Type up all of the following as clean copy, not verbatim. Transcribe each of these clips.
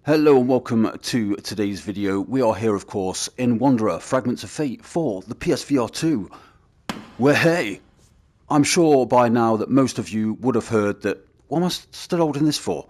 Hello and welcome to today's video. We are here, of course, in Wanderer Fragments of Fate for the PSVR2. Where, hey, I'm sure by now that most of you would have heard that. What am I still holding this for?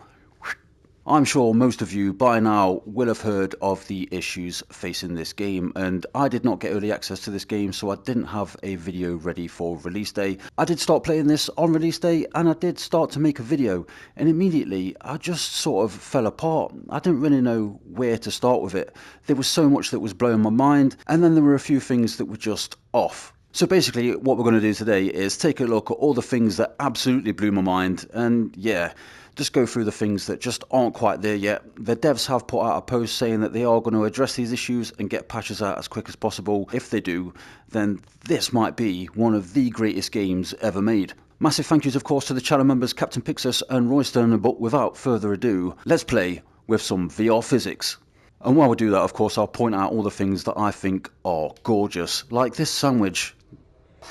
I'm sure most of you by now will have heard of the issues facing this game, and I did not get early access to this game, so I didn't have a video ready for release day. I did start playing this on release day, and I did start to make a video, and immediately I just sort of fell apart. I didn't really know where to start with it. There was so much that was blowing my mind, and then there were a few things that were just off. So basically what we're going to do today is take a look at all the things that absolutely blew my mind, and yeah, just go through the things that just aren't quite there yet. The devs have put out a post saying that they are going to address these issues and get patches out as quick as possible. If they do, then this might be one of the greatest games ever made. Massive thank yous, of course, to the channel members Captain Pixus and Royston, but without further ado, let's play with some VR physics. And while we do that, of course, I'll point out all the things that I think are gorgeous, like this sandwich.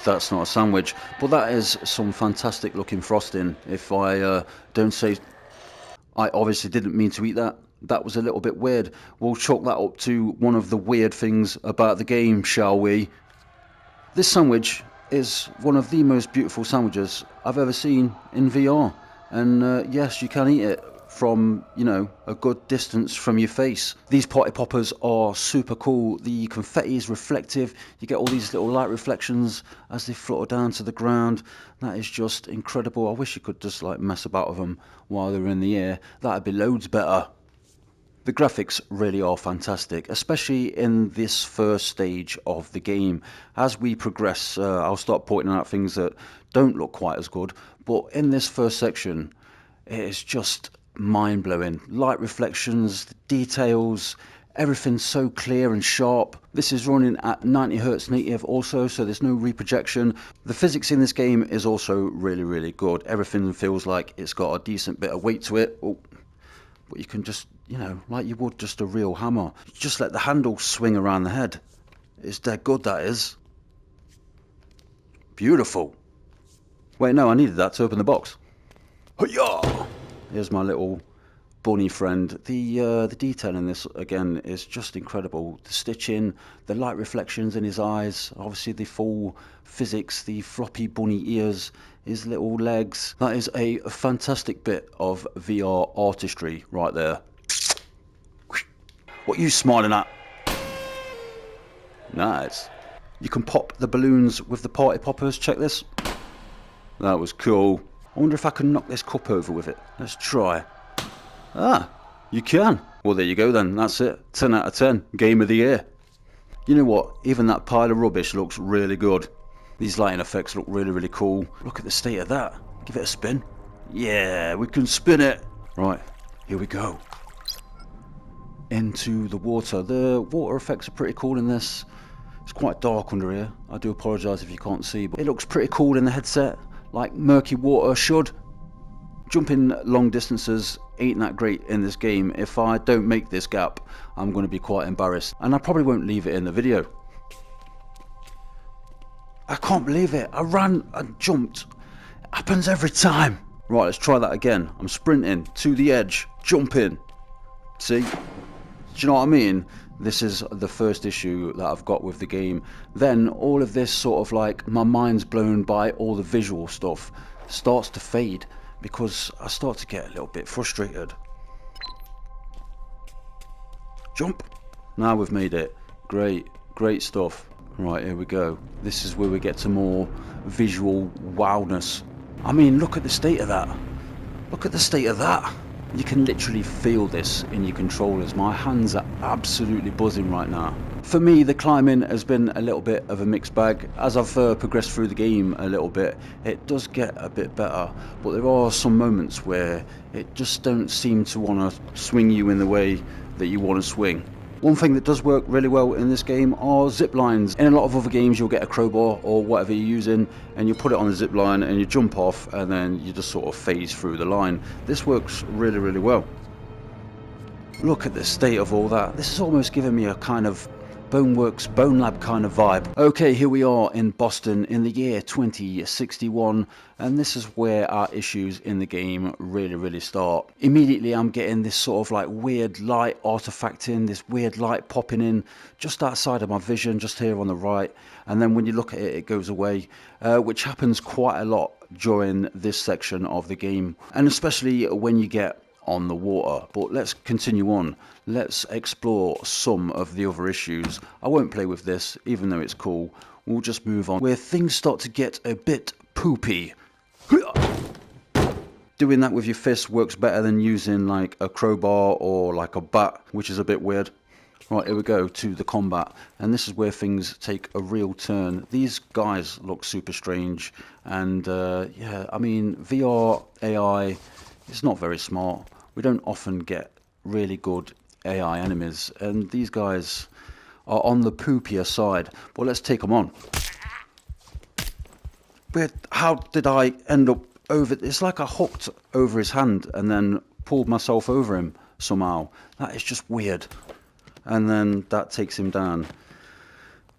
That's not a sandwich, but that is some fantastic looking frosting, if I don't say. I obviously didn't mean to eat that. That was a little bit weird. We'll chalk that up to one of the weird things about the game, shall we? This sandwich is one of the most beautiful sandwiches I've ever seen in VR, and yes, you can eat it from, you know, a good distance from your face. These party poppers are super cool. The confetti is reflective. You get all these little light reflections as they flutter down to the ground. That is just incredible. I wish you could just like mess about with them while they're in the air. That'd be loads better. The graphics really are fantastic, especially in this first stage of the game. As we progress, I'll start pointing out things that don't look quite as good, but in this first section, it is just mind-blowing. Light reflections, the details, everything's so clear and sharp. This is running at 90Hz native also, so there's no reprojection. The physics in this game is also really good. Everything feels like it's got a decent bit of weight to it. Oh, but you can just, you know, like you would just a real hammer, just let the handle swing around the head. It's dead good, that is. Beautiful. Wait, no, I needed that to open the box. Hi-yah! Here's my little bunny friend. The detail in this, again, is just incredible. The stitching, the light reflections in his eyes, obviously the full physics, the floppy bunny ears, his little legs. That is a fantastic bit of VR artistry right there. What are you smiling at? Nice. You can pop the balloons with the party poppers. Check this. That was cool. I wonder if I can knock this cup over with it. Let's try. Ah, you can. Well, there you go then. That's it. 10 out of 10. Game of the year. You know what? Even that pile of rubbish looks really good. These lighting effects look really cool. Look at the state of that. Give it a spin. Yeah, we can spin it. Right, here we go. Into the water. The water effects are pretty cool in this. It's quite dark under here. I do apologise if you can't see, but it looks pretty cool in the headset. Like murky water should. Jumping long distances ain't that great in this game. If I don't make this gap, I'm going to be quite embarrassed, and I probably won't leave it in the video. I can't believe it. I ran and jumped. It happens every time. Right, let's try that again. I'm sprinting to the edge, jumping. See? Do you know what I mean? This is the first issue that I've got with the game. Then all of this sort of like, my mind's blown by all the visual stuff starts to fade because I start to get a little bit frustrated. Jump. Now we've made it. Great stuff. Right, here we go. This is where we get to more visual wildness. I mean, look at the state of that. Look at the state of that. You can literally feel this in your controllers. My hands are absolutely buzzing right now. For me, the climbing has been a little bit of a mixed bag. As I've progressed through the game a little bit, it does get a bit better, but there are some moments where it just don't seem to want to swing you in the way that you want to swing. One thing that does work really well in this game are zip lines. In a lot of other games you'll get a crowbar or whatever you're using and you put it on the zip line and you jump off and then you just sort of phase through the line. This works really well. Look at the state of all that. This is almost giving me a kind of Boneworks, Bone Lab kind of vibe. Okay, here we are in Boston in the year 2061, and this is where our issues in the game really start. Immediately I'm getting this sort of like weird light artifacting, this weird light popping in just outside of my vision, just here on the right, and then when you look at it, it goes away, which happens quite a lot during this section of the game, and especially when you get on the water. But let's continue on. Let's explore some of the other issues. I won't play with this, even though it's cool. We'll just move on where things start to get a bit poopy. Doing that with your fist works better than using like a crowbar or like a bat, which is a bit weird. Right, here we go to the combat, and this is where things take a real turn. These guys look super strange, and yeah, I mean, VR AI is not very smart. We don't often get really good AI enemies, and these guys are on the poopier side. But let's take them on. How did I end up over? It's like I hooked over his hand and then pulled myself over him somehow. That is just weird. And then that takes him down.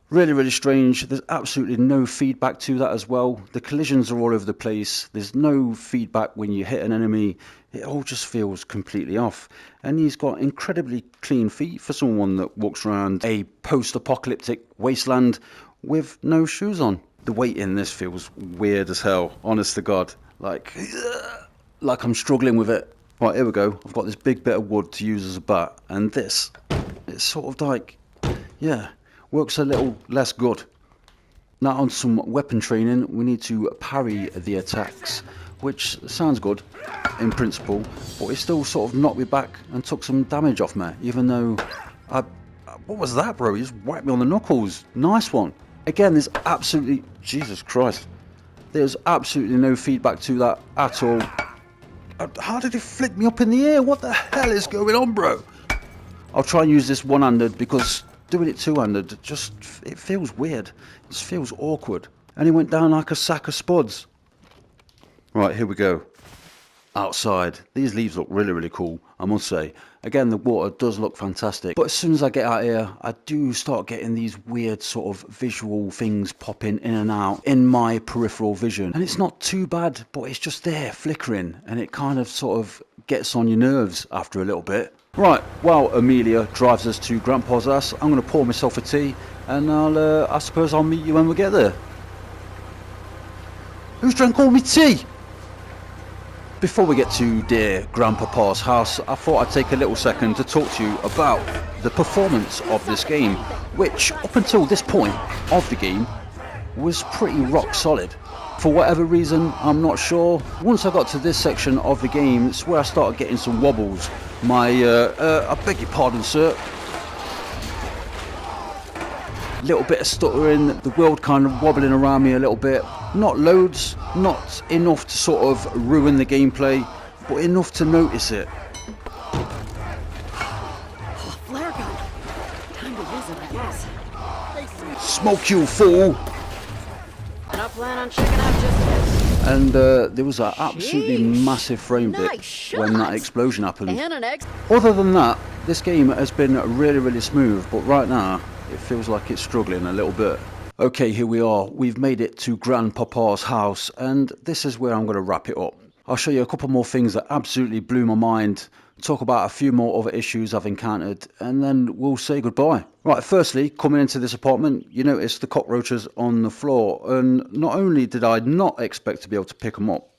Really strange. There's absolutely no feedback to that as well. The collisions are all over the place. There's no feedback when you hit an enemy. It all just feels completely off. And he's got incredibly clean feet for someone that walks around a post-apocalyptic wasteland with no shoes on. The weight in this feels weird as hell, honest to God. Like I'm struggling with it. Right, here we go. I've got this big bit of wood to use as a bat, and this, it's sort of like, yeah, works a little less good. Now on some weapon training, we need to parry the attacks, which sounds good in principle, but it still sort of knocked me back and took some damage off me, even though what was that, bro? You just whacked me on the knuckles. Nice one. Again, there's absolutely, Jesus Christ, there's absolutely no feedback to that at all. How did it flick me up in the air? What the hell is going on, bro? I'll try and use this one-handed, because doing it two-handed, it feels weird. It just feels awkward. And he went down like a sack of spuds. Right, here we go. Outside. These leaves look really cool, I must say. Again, the water does look fantastic. But as soon as I get out here, I do start getting these weird sort of visual things popping in and out in my peripheral vision. And it's not too bad, but it's just there, flickering. And it kind of sort of gets on your nerves after a little bit. Right, while Amelia drives us to Grandpa's house, I'm going to pour myself a tea, and I suppose I'll meet you when we get there. Who's drank all my tea? Before we get to dear Grandpapa's house, I thought I'd take a little second to talk to you about the performance of this game, which up until this point of the game was pretty rock solid. For whatever reason, I'm not sure. Once I got to this section of the game, it's where I started getting some wobbles. I beg your pardon, sir. Little bit of stuttering, the world kind of wobbling around me a little bit. Not loads, not enough to sort of ruin the gameplay, but enough to notice it. Flare gun. Time to use it, I guess. Smoke, you fool! I don't plan on checking out just yet. And there was an absolutely massive frame dip when that explosion happened. Other than that, this game has been really smooth, but right now it feels like it's struggling a little bit. Okay, here we are. We've made it to Grandpapa's house, and this is where I'm going to wrap it up. I'll show you a couple more things that absolutely blew my mind, talk about a few more other issues I've encountered, and then we'll say goodbye. Right, firstly, coming into this apartment, you notice the cockroaches on the floor, and not only did I not expect to be able to pick them up,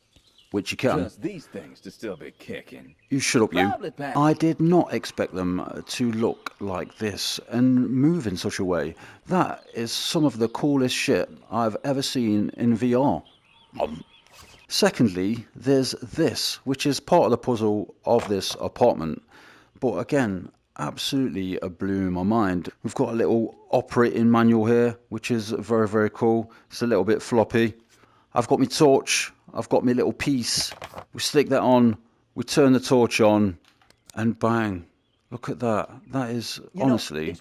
which you can. Just these things to still be kicking. You shut up, you. I did not expect them to look like this and move in such a way. That is some of the coolest shit I've ever seen in VR. Secondly, there's this, which is part of the puzzle of this apartment. But again, absolutely blew my mind. We've got a little operating manual here, which is very cool. It's a little bit floppy. I've got my torch. I've got my little piece. We stick that on. We turn the torch on, and bang. Look at that. That is honestly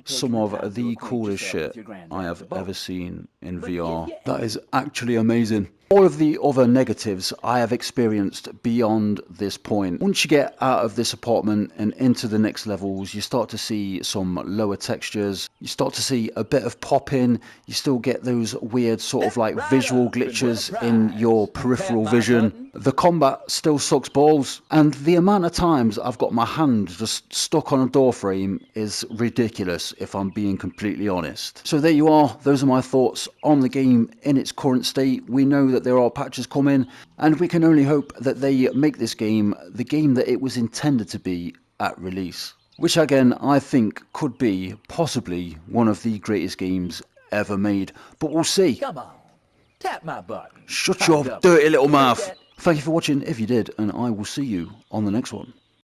some of the coolest shit I have ever seen in VR. That is actually amazing. All of the other negatives I have experienced beyond this point. Once you get out of this apartment and into the next levels, you start to see some lower textures, you start to see a bit of popping, you still get those weird sort of like visual glitches in your peripheral vision. The combat still sucks balls, and the amount of times I've got my hand just stuck on a door frame is ridiculous, if I'm being completely honest. So there you are, those are my thoughts on the game in its current state. We know that there are patches coming, and we can only hope that they make this game the game that it was intended to be at release. Which again, I think could be possibly one of the greatest games ever made. But we'll see. Come on. Tap my button. Shut Hot your double. dirty little Hear mouth. that? Thank you for watching if you did, and I will see you on the next one.